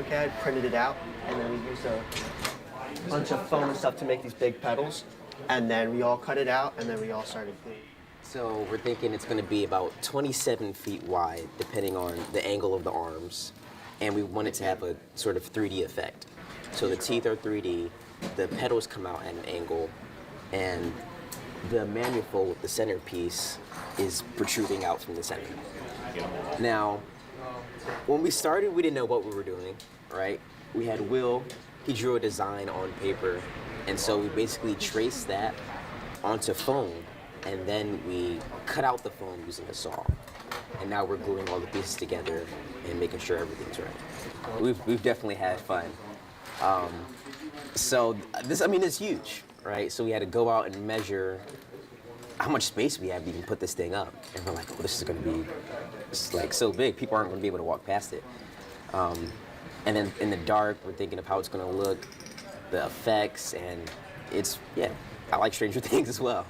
CAD, printed it out, and then we used a bunch of foam and stuff to make these big pedals. And then we all cut it out, and then we all started gluing. So we're thinking it's going to be about 27 feet wide, depending on the angle of the arms. And we want it to have a sort of 3D effect. So the teeth are 3D, the pedals come out at an angle, and the manifold, the centerpiece, is protruding out from the center. Now, when we started, we didn't know what we were doing, right? We had Will, he drew a design on paper, and so we basically traced that onto foam, and then we cut out the foam using a saw. And now we're gluing all the pieces together and making sure everything's right. We've definitely had fun. So this, I mean, it's huge, right? So we had to go out and measure how much space we have to even put this thing up. And we're like, oh, this is gonna be like so big, people aren't gonna be able to walk past it. And then in the dark, we're thinking of how it's gonna look, the effects, and it's, yeah, I like Stranger Things as well.